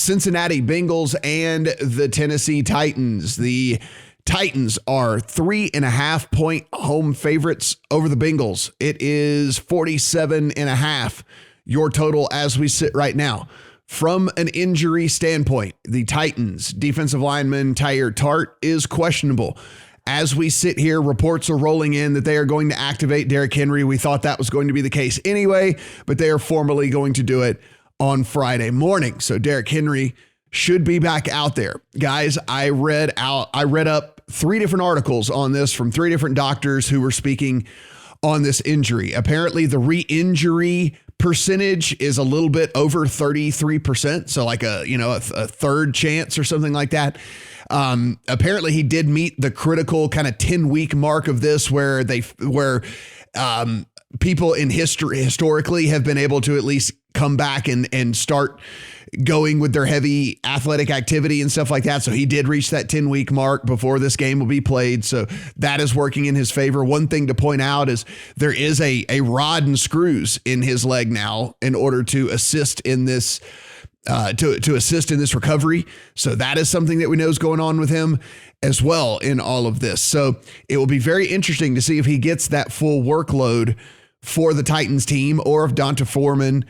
Cincinnati Bengals and the Tennessee Titans. The Titans are 3.5 point home favorites over the Bengals. It is 47.5, your total as we sit right now. From an injury standpoint, the Titans defensive lineman Tyler Tart is questionable. As we sit here, reports are rolling in that they are going to activate Derrick Henry. We thought that was going to be the case anyway, but they are formally going to do it on Friday morning. So Derrick Henry should be back out there. Guys, I read up 3 different articles on this from 3 different doctors who were speaking on this injury. Apparently the re-injury percentage is a little bit over 33%. So like a third chance or something like that. Apparently he did meet the critical kind of 10-week mark of this where people in history historically have been able to at least come back and start going with their heavy athletic activity and stuff like that. So he did reach that 10-week mark before this game will be played. So that is working in his favor. One thing to point out is there is a rod and screws in his leg now in order to assist in this to assist in this recovery. So that is something that we know is going on with him as well in all of this. So it will be very interesting to see if he gets that full workload for the Titans team or if Donta Foreman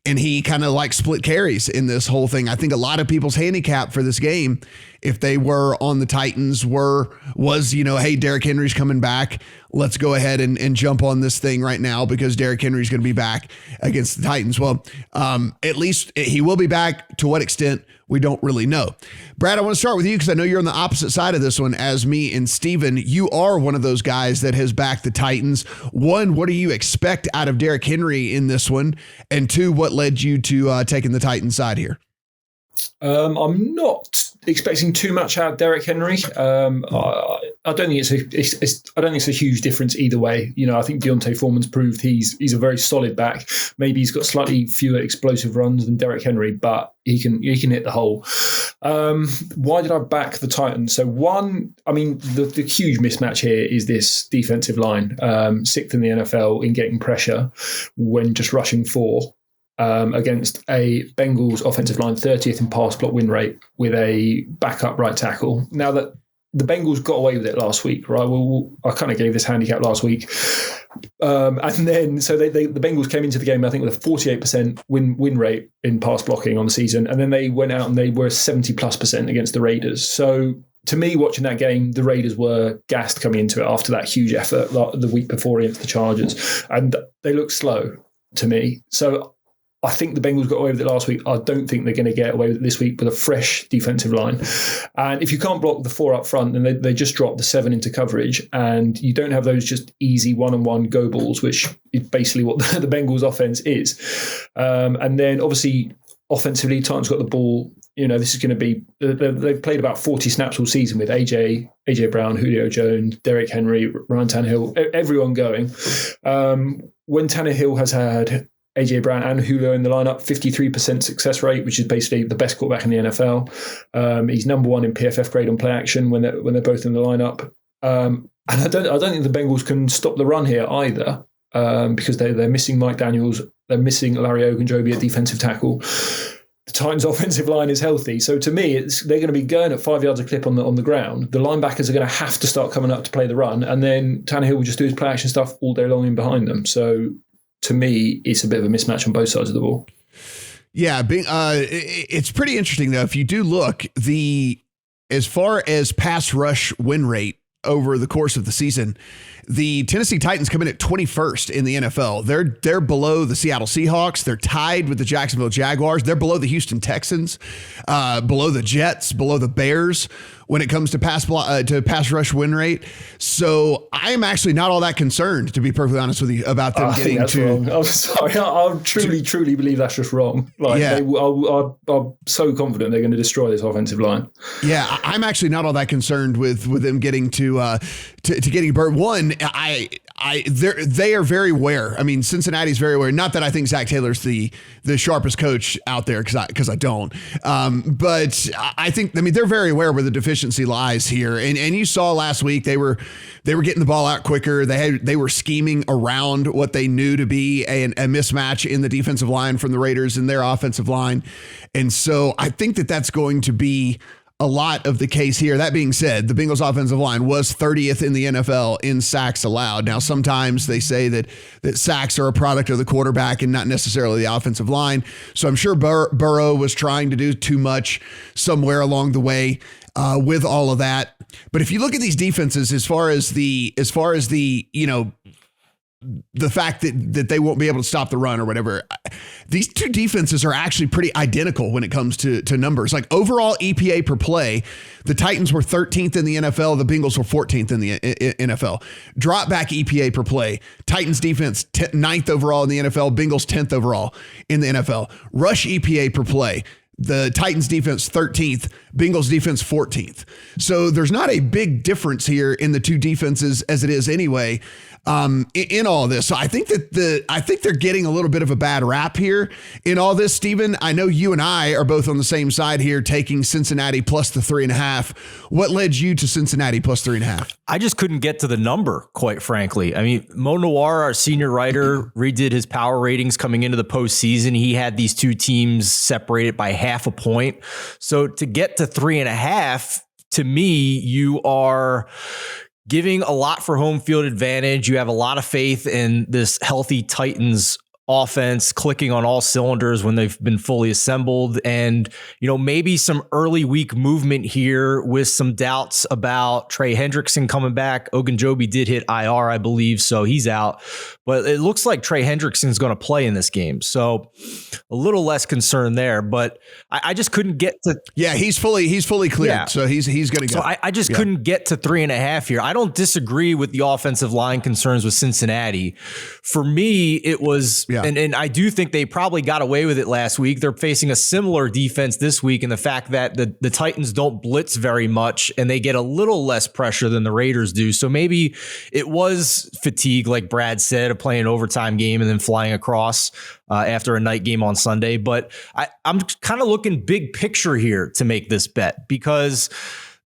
and he kind of like split carries in this whole thing. I think a lot of people's handicap for this game, if they were on the Titans, was, hey, Derrick Henry's coming back. Let's go ahead and jump on this thing right now because Derrick Henry's going to be back against the Titans. Well, at least he will be back. To what extent, we don't really know. Brad, I want to start with you because I know you're on the opposite side of this one as me and Steven. You are one of those guys that has backed the Titans. 1, what do you expect out of Derrick Henry in this one? And 2, what led you to taking the Titans side here? I'm not expecting too much out of Derrick Henry. I don't think it's a huge difference either way. I think Donta Foreman's proved he's a very solid back. Maybe he's got slightly fewer explosive runs than Derrick Henry, but he can hit the hole. Why did I back the Titans? So the huge mismatch here is this defensive line, 6th in the NFL in getting pressure when just rushing 4. Against a Bengals offensive line, 30th in pass block win rate with a backup right tackle. Now that the Bengals got away with it last week, right? Well, I kind of gave this handicap last week. And then, so the Bengals came into the game, I think, with a 48% win rate in pass blocking on the season. And then they went out and they were 70+% against the Raiders. So to me, watching that game, the Raiders were gassed coming into it after that huge effort the week before against the Chargers. And they looked slow to me. So I think the Bengals got away with it last week. I don't think they're going to get away with it this week with a fresh defensive line. And if you can't block the 4 up front, then they just drop the 7 into coverage. And you don't have those just easy one-on-one go balls, which is basically what the Bengals offense is. And then obviously offensively, Titans got the ball. This is going to be, they've played about 40 snaps all season with AJ Brown, Julio Jones, Derrick Henry, Ryan Tannehill, everyone going. When Tannehill has had AJ Brown and Julio in the lineup, 53% success rate, which is basically the best quarterback in the NFL. He's number 1 in PFF grade on play action when they're both in the lineup. And I don't think the Bengals can stop the run here either, because they're missing Mike Daniels, they're missing Larry Ogunjobi at defensive tackle. The Titans' offensive line is healthy, so to me, they're going to be going at 5 yards a clip on the ground. The linebackers are going to have to start coming up to play the run, and then Tannehill will just do his play action stuff all day long in behind them. So to me, it's a bit of a mismatch on both sides of the ball. Yeah, it's pretty interesting, though. If you do look, as far as pass rush win rate over the course of the season, the Tennessee Titans come in at 21st in the NFL. They're below the Seattle Seahawks. They're tied with the Jacksonville Jaguars. They're below the Houston Texans, below the Jets, below the Bears when it comes to pass rush win rate. So I'm actually not all that concerned, to be perfectly honest with you, about them getting to. Wrong. I'm sorry. I truly believe that's just wrong. I'm so confident they're going to destroy this offensive line. Yeah, I'm actually not all that concerned with them getting to getting burnt. One, they are very aware. I mean, Cincinnati's very aware. Not that I think Zach Taylor's the sharpest coach out there, because I don't. But I think, they're very aware where the deficiency lies here. And you saw last week they were getting the ball out quicker. They were scheming around what they knew to be a mismatch in the defensive line from the Raiders and their offensive line. And so I think that's going to be a lot of the case here. That being said, the Bengals offensive line was 30th in the NFL in sacks allowed. Now, sometimes they say that sacks are a product of the quarterback and not necessarily the offensive line. So I'm sure Burrow was trying to do too much somewhere along the way with all of that. But if you look at these defenses, as far as the fact that they won't be able to stop the run or whatever, these two defenses are actually pretty identical when it comes to numbers. Like overall EPA per play, the Titans were 13th in the NFL. The Bengals were 14th in the NFL. Drop back EPA per play, Titans defense 9th overall in the NFL. Bengals 10th overall in the NFL. Rush EPA per play, the Titans defense 13th, Bengals defense 14th. So there's not a big difference here in the two defenses as it is anyway. In all this. So I think they're getting a little bit of a bad rap here in all this. Steven, I know you and I are both on the same side here, taking Cincinnati plus the 3.5. What led you to Cincinnati plus 3.5? I just couldn't get to the number, quite frankly. I mean, Mo Noir, our senior writer, redid his power ratings coming into the postseason. He had these two teams separated by half a point. So to get to 3.5, to me, you are giving a lot for home field advantage. You have a lot of faith in this healthy Titans offense clicking on all cylinders when they've been fully assembled. And, maybe some early week movement here with some doubts about Trey Hendrickson coming back. Ogunjobi did hit IR, I believe, so he's out. But it looks like Trey Hendrickson's going to play in this game. So a little less concern there, but I just couldn't get to. Yeah, he's fully cleared. Yeah. So he's going to go. So I just couldn't get to 3.5 here. I don't disagree with the offensive line concerns with Cincinnati. For me, it was, and I do think they probably got away with it last week. They're facing a similar defense this week in the fact that the Titans don't blitz very much and they get a little less pressure than the Raiders do. So maybe it was fatigue, like Brad said, of playing an overtime game and then flying across after a night game on Sunday. But I'm kind of looking big picture here to make this bet, because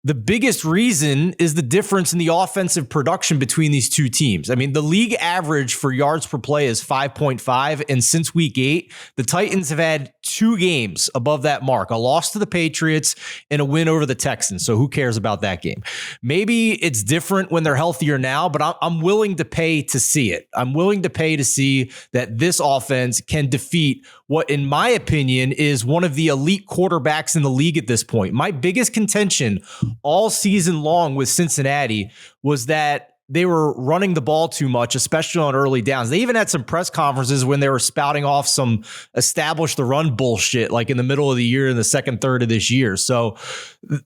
the biggest reason is the difference in the offensive production between these two teams. I mean, the league average for yards per play is 5.5. And since week 8, the Titans have had 2 games above that mark, a loss to the Patriots and a win over the Texans. So who cares about that game? Maybe it's different when they're healthier now, but I'm willing to pay to see it. I'm willing to pay to see that this offense can defeat what, in my opinion, is one of the elite quarterbacks in the league at this point. My biggest contention all season long with Cincinnati was that they were running the ball too much, especially on early downs. They even had some press conferences when they were spouting off some establish the run bullshit, like in the middle of the year, in the second third of this year. So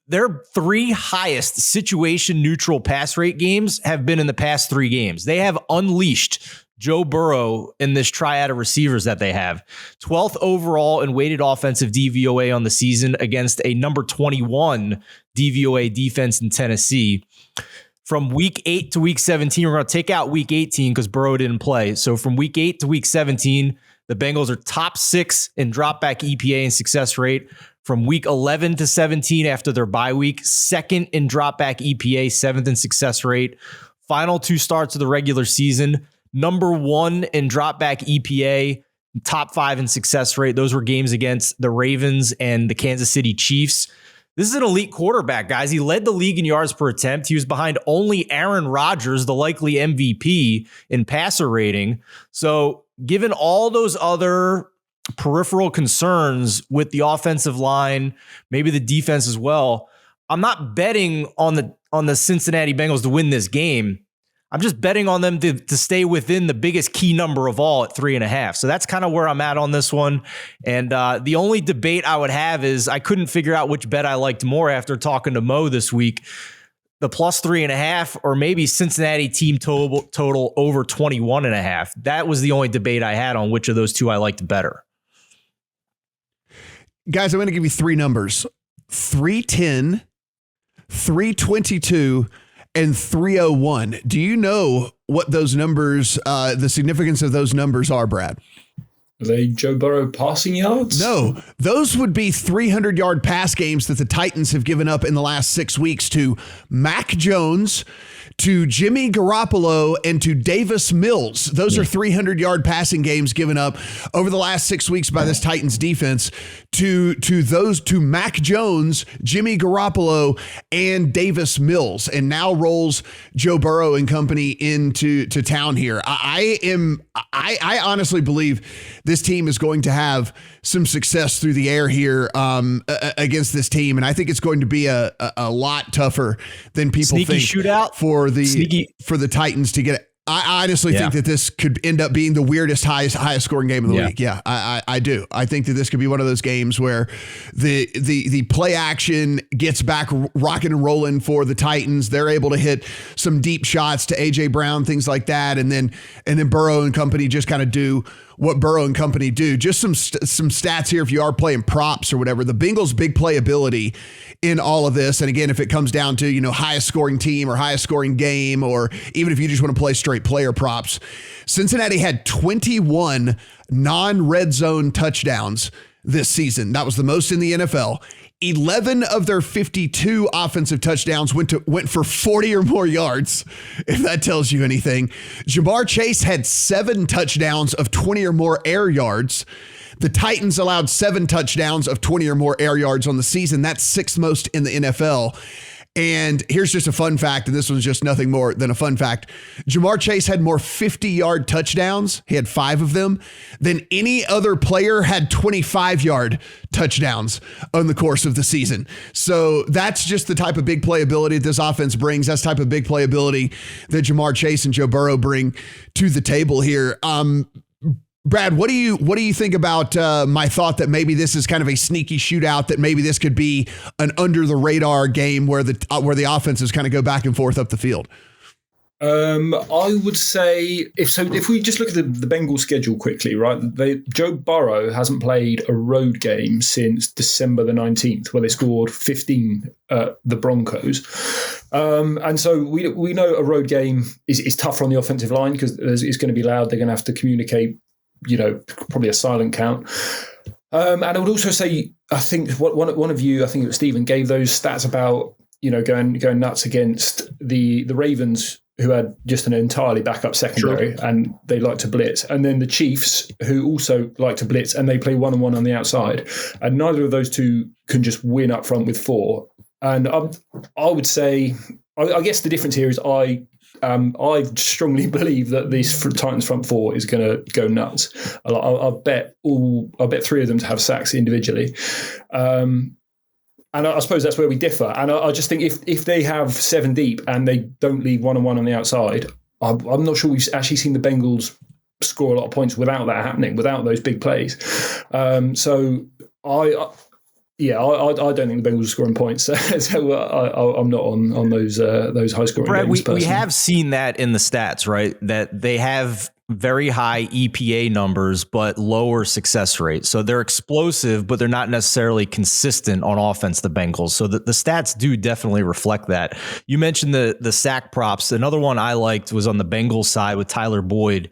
their 3 highest situation neutral pass rate games have been in the past 3 games. They have unleashed Joe Burrow in this triad of receivers that they have. 12th overall in weighted offensive DVOA on the season against a number 21 DVOA defense in Tennessee. From week 8 to week 17, we're going to take out week 18 because Burrow didn't play. So from week 8 to week 17, the Bengals are top 6 in dropback EPA and success rate. From week 11 to 17 after their bye week, 2nd in dropback EPA, 7th in success rate. Final 2 starts of the regular season, number 1 in dropback EPA, top 5 in success rate. Those were games against the Ravens and the Kansas City Chiefs. This is an elite quarterback, guys. He led the league in yards per attempt. He was behind only Aaron Rodgers, the likely MVP, in passer rating. So given all those other peripheral concerns with the offensive line, maybe the defense as well, I'm not betting on the Cincinnati Bengals to win this game. I'm just betting on them to stay within the biggest key number of all at 3.5. So that's kind of where I'm at on this one. And the only debate I would have is I couldn't figure out which bet I liked more after talking to Mo this week. The plus 3.5 or maybe Cincinnati team total over 21.5. That was the only debate I had on which of those two I liked better. Guys, I'm going to give you 3 numbers: 310, 322, and 301. Do you know what those numbers, the significance of those numbers are, Brad? Are they Joe Burrow passing yards? No, those would be 300-yard pass games that the Titans have given up in the last 6 weeks to Mac Jones, to Jimmy Garoppolo, and to Davis Mills. Those are 300-yard passing games given up over the last 6 weeks by this Titans defense to Mac Jones, Jimmy Garoppolo, and Davis Mills, and now rolls Joe Burrow and company into town here. I honestly believe this team is going to have some success through the air here against this team, and I think it's going to be a lot tougher than people Sneaky think shootout for the Titans to get it. I honestly think that this could end up being the weirdest, highest scoring game of the week. Yeah, I do. I think that this could be one of those games where the play action gets back rocking and rolling for the Titans. They're able to hit some deep shots to AJ Brown, things like that, and then Burrow and company just kind of do what Burrow and company do. Just some stats here if you are playing props or whatever. The Bengals' big playability in all of this, and again, if it comes down to highest scoring team or highest scoring game, or even if you just want to play straight player props, Cincinnati had 21 non-red zone touchdowns this season. That was the most in the NFL. 11 of their 52 offensive touchdowns went for 40 or more yards, if that tells you anything. Ja'Marr Chase had 7 touchdowns of 20 or more air yards. The Titans allowed 7 touchdowns of 20 or more air yards on the season. That's 6th most in the NFL. And here's just a fun fact, and this one's just nothing more than a fun fact. Ja'Marr Chase had more 50-yard touchdowns, he had 5 of them, than any other player had 25-yard touchdowns on the course of the season. So that's just the type of big playability this offense brings. That's the type of big playability that Ja'Marr Chase and Joe Burrow bring to the table here. Brad, what do you think about my thought that maybe this is kind of a sneaky shootout, that maybe this could be an under the radar game where the offenses kind of go back and forth up the field? I would say if we just look at the Bengals schedule quickly, right? Joe Burrow hasn't played a road game since December the 19th, where they scored 15 at the Broncos. And so we know a road game is tougher on the offensive line because it's going to be loud. They're going to have to communicate, probably a silent count. And I would also say, I think one of you, I think it was Stephen, gave those stats about, going nuts against the Ravens, who had just an entirely backup secondary, and they like to blitz. And then the Chiefs, who also like to blitz, and they play 1-on-1 on the outside. And neither of those two can just win up front with 4. And I would say, I guess the difference here is I strongly believe that this Titans front 4 is going to go nuts. I'll bet 3 of them to have sacks individually. And I suppose that's where we differ. And I just think if they have 7 deep and they don't leave 1-on-1 on the outside, I'm not sure we've actually seen the Bengals score a lot of points without that happening, without those big plays. So I don't think the Bengals are scoring points. So I'm not on those high scoring Brad, games. We have seen that in the stats, right? That they have very high EPA numbers, but lower success rate. So they're explosive, but they're not necessarily consistent on offense, the Bengals. So the stats do definitely reflect that. You mentioned the sack props. Another one I liked was on the Bengals side with Tyler Boyd.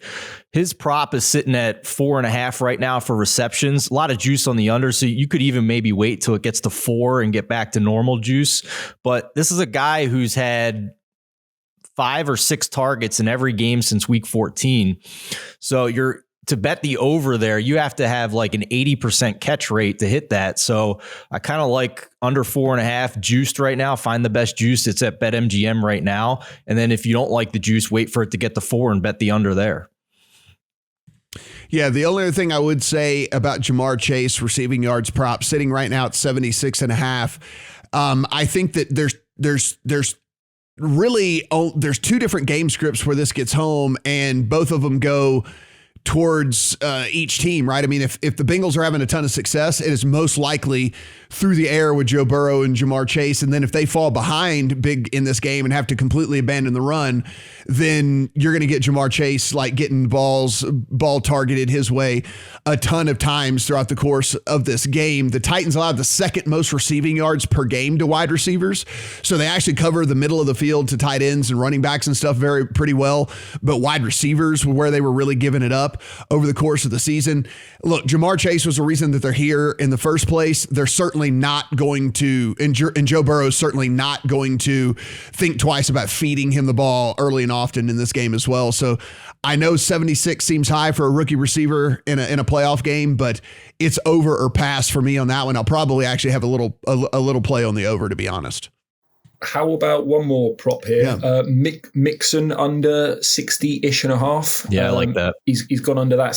His prop is sitting at 4.5 right now for receptions. A lot of juice on the under, so you could even maybe wait till it gets to 4 and get back to normal juice. But this is a guy who's had 5 or 6 targets in every game since week 14. So to bet the over there, you have to have like an 80% catch rate to hit that. So I kind of like under 4.5 juiced right now. Find the best juice. It's at BetMGM right now. And then if you don't like the juice, wait for it to get to 4 and bet the under there. Yeah, the only other thing I would say about Ja'Marr Chase receiving yards prop sitting right now at 76.5. I think that there's really, there's 2 different game scripts where this gets home, and both of them go towards each team, right? I mean, if the Bengals are having a ton of success, it is most likely through the air with Joe Burrow and Jamar Chase. And then if they fall behind big in this game and have to completely abandon the run, then you're going to get Jamar Chase like getting ball targeted his way a ton of times throughout the course of this game. The Titans allowed the second most receiving yards per game to wide receivers. So they actually cover the middle of the field to tight ends and running backs and stuff pretty well. But wide receivers were where they were really giving it up over the course of the season. Look, Jamar Chase was the reason that they're here in the first place. They're certainly not going to, and Joe Burrow is certainly not going to think twice about feeding him the ball early and often in this game as well. So I know 76 seems high for a rookie receiver in a playoff game, but it's over or pass for me on that one. I'll probably actually have a little play on the over, to be honest. How about one more prop here? Yeah. Mixon under 60-ish and a half. Yeah, I like that. He's gone under that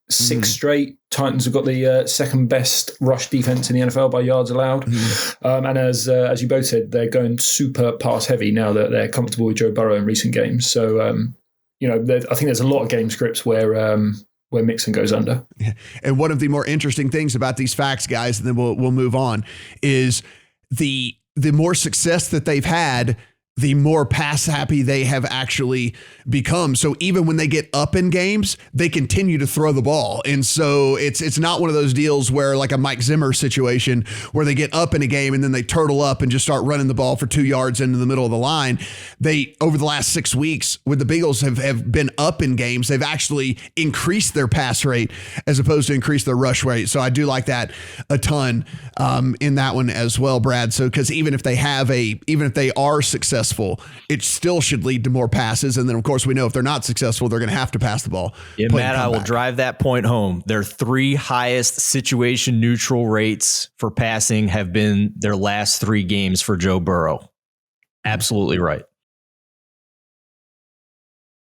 six straight. Titans have got the second best rush defense in the NFL by yards allowed. And as you both said, they're going super pass heavy now that they're comfortable with Joe Burrow in recent games. So, I think there's a lot of game scripts where Mixon goes under. And one of the more interesting things about these facts, guys, and then we'll move on, is the more success that they've had, the more pass happy they have actually become. So even when they get up in games, they continue to throw the ball. And so it's not one of those deals where like a Mike Zimmer situation where they get up in a game and then they turtle up and just start running the ball for 2 yards into the middle of the line. They, over the last 6 weeks, with the Bengals have been up in games, they've actually increased their pass rate as opposed to increase their rush rate. So I do like that a ton in that one as well, Brad. So, because even if they are successful, it still should lead to more passes. And then, of course, we know if they're not successful, they're going to have to pass the ball. Yeah, Matt, I will drive that point home. Their 3 highest situation neutral rates for passing have been their last 3 games for Joe Burrow. Absolutely right.